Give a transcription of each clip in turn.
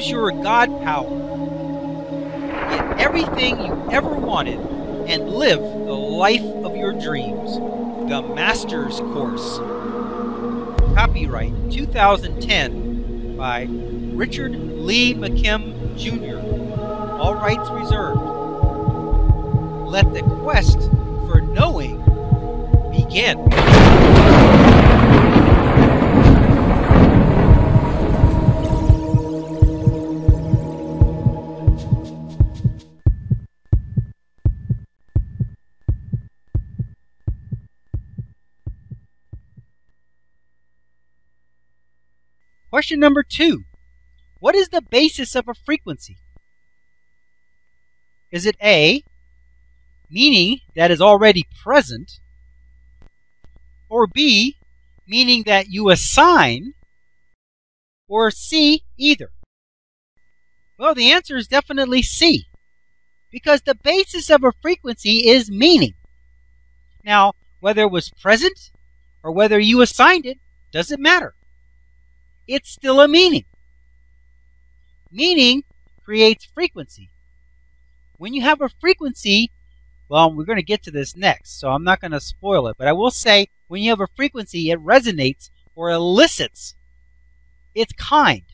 your God power. Get everything you ever wanted and live the life of your dreams. The Master's Course. Copyright 2010 by Richard Lee McKim Jr. All rights reserved. Let the quest for knowing begin. Question number 2. What is the basis of a frequency? Is it A, meaning that is already present, or B, meaning that you assign, or C, either? Well, the answer is definitely C, because the basis of a frequency is meaning. Now, whether it was present or whether you assigned it, doesn't matter. It's still a meaning. Meaning creates frequency. When you have a frequency, well, we're going to get to this next, so I'm not going to spoil it, but I will say when you have a frequency, it resonates or elicits its kind.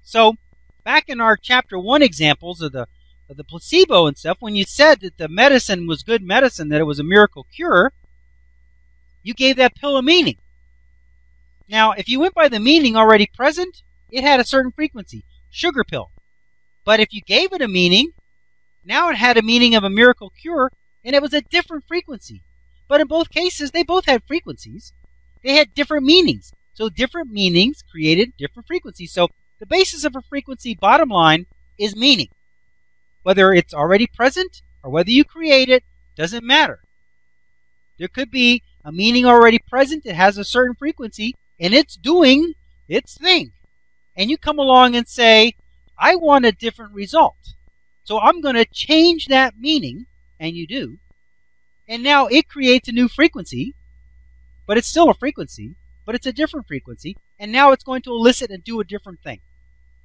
So back in our chapter 1 examples of the placebo and stuff, when you said that the medicine was good medicine, that it was a miracle cure, you gave that pill a meaning. Now, if you went by the meaning already present, it had a certain frequency, sugar pill. But if you gave it a meaning, now it had a meaning of a miracle cure, and it was a different frequency. But in both cases, they both had frequencies. They had different meanings. So different meanings created different frequencies. So the basis of a frequency, bottom line, is meaning. Whether it's already present or whether you create it, doesn't matter. There could be a meaning already present that has a certain frequency, and it's doing its thing. And you come along and say, I want a different result. So I'm going to change that meaning, and you do. And now it creates a new frequency, but it's still a frequency, but it's a different frequency. And now it's going to elicit and do a different thing.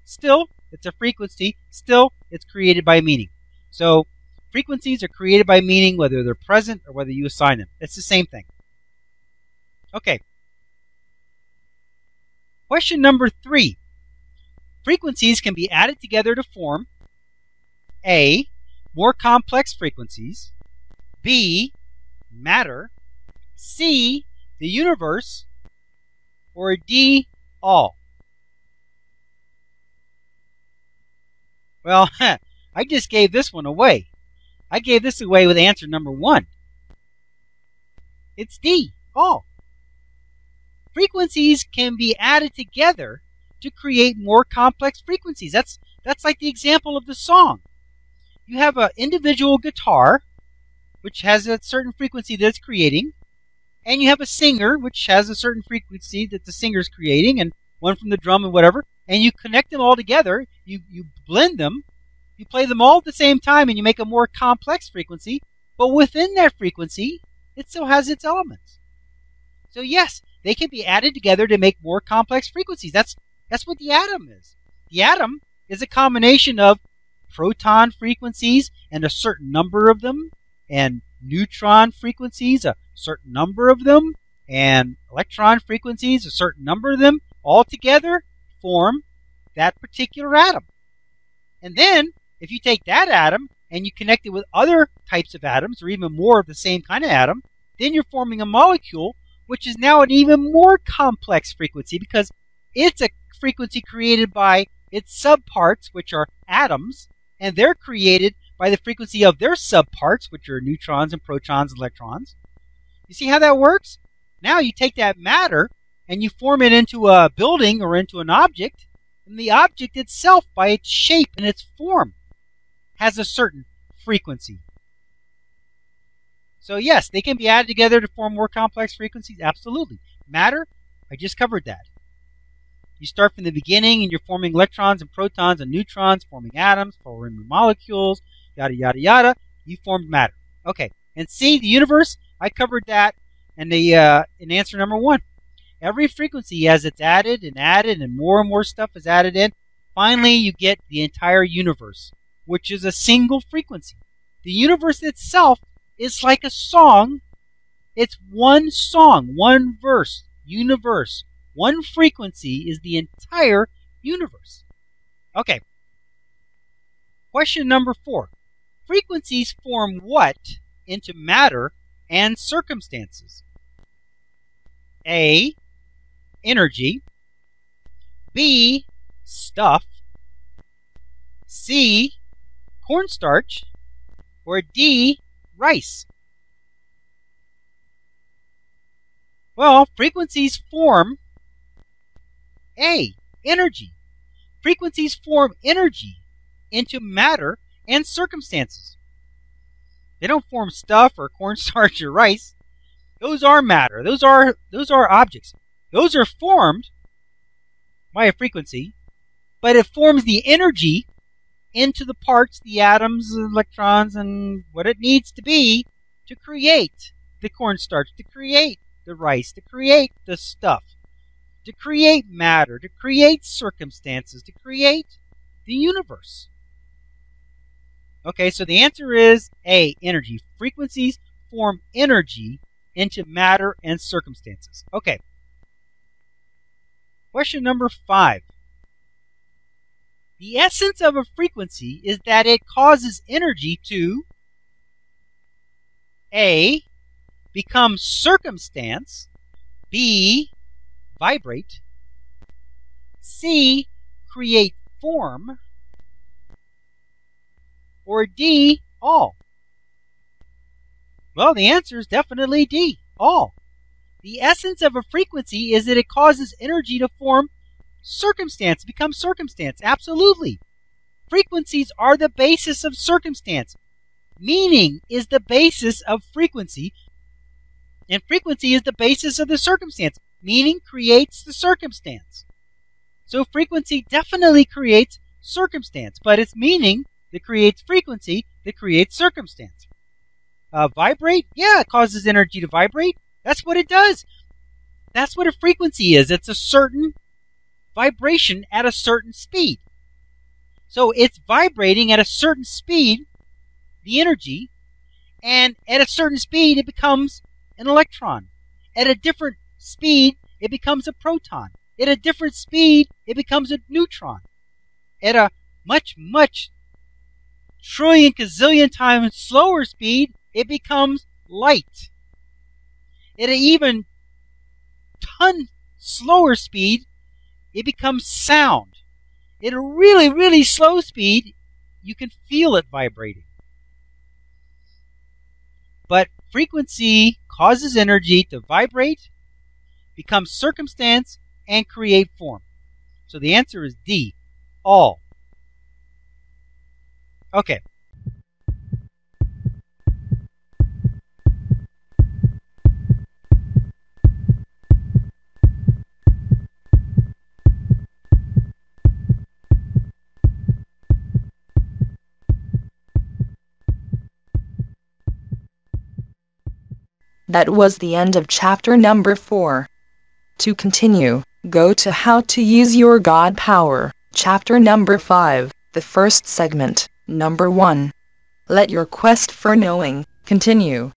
Still, it's a frequency. Still, it's created by meaning. So frequencies are created by meaning, whether they're present or whether you assign them. It's the same thing. Okay. Question number 3. Frequencies can be added together to form A, more complex frequencies, B, matter, C, the universe, or D, all. Well, I just gave this one away. I gave this away with answer number 1. It's D, all. Frequencies can be added together to create more complex frequencies. That's like the example of the song. You have an individual guitar, which has a certain frequency that it's creating, and you have a singer, which has a certain frequency that the singer is creating, and one from the drum and whatever, and you connect them all together, you blend them, you play them all at the same time, and you make a more complex frequency, but within that frequency, it still has its elements. So yes, they can be added together to make more complex frequencies. That's what the atom is. The atom is a combination of proton frequencies and a certain number of them, and neutron frequencies, a certain number of them, and electron frequencies, a certain number of them, all together form that particular atom. And then, if you take that atom and you connect it with other types of atoms, or even more of the same kind of atom, then you're forming a molecule, which is now an even more complex frequency, because it's a frequency created by its subparts, which are atoms, and they're created by the frequency of their subparts, which are neutrons and protons and electrons. You see how that works? Now you take that matter and you form it into a building or into an object, and the object itself, by its shape and its form, has a certain frequency. So yes, they can be added together to form more complex frequencies. Absolutely. Matter, I just covered that. You start from the beginning and you're forming electrons and protons and neutrons, forming atoms, forming molecules, yada, yada, yada. You formed matter. Okay. And C, the universe, I covered that in answer number 1. Every frequency, as it's added and more stuff is added in, Finally, you get the entire universe, which is a single frequency. The universe itself is like a song. It's one song, one verse, universe. One frequency is the entire universe. Okay. Question number 4. Frequencies form what into matter and circumstances? A, energy. B, stuff. C, cornstarch. Or D, rice. Well, frequencies form A, energy. Frequencies form energy into matter and circumstances. They don't form stuff or cornstarch or rice. Those are matter. Those are objects. Those are formed by a frequency, but it forms the energy into the parts, the atoms, the electrons, and what it needs to be to create the cornstarch, to create the rice, to create the stuff, to create matter, to create circumstances, to create the universe. Okay, so the answer is A, energy. Frequencies form energy into matter and circumstances. Okay. Question number 5. The essence of a frequency is that it causes energy to A, become circumstance. B, vibrate. C, create form. Or D, all. Well, the answer is definitely D, all. The essence of a frequency is that it causes energy to form circumstance, become circumstance. Absolutely. Frequencies are the basis of circumstance. Meaning is the basis of frequency, and frequency is the basis of the circumstance. Meaning creates the circumstance. So frequency definitely creates circumstance, but it's meaning that creates frequency that creates circumstance. Vibrate? Yeah, it causes energy to vibrate. That's what it does. That's what a frequency is. It's a certain vibration at a certain speed. So it's vibrating at a certain speed, the energy, and at a certain speed it becomes an electron. At a different speed it becomes a proton. At a different speed it becomes a neutron. At a much, much trillion gazillion times slower speed it becomes light. At an even ton slower speed it becomes sound. At a really, really slow speed you can feel it vibrating. But frequency causes energy to vibrate, become circumstance, and create form. So the answer is D, all. Okay. That was the end of chapter number 4. To continue, go to How to Use Your God Power, chapter number 5, the first segment, number 1. Let your quest for knowing continue.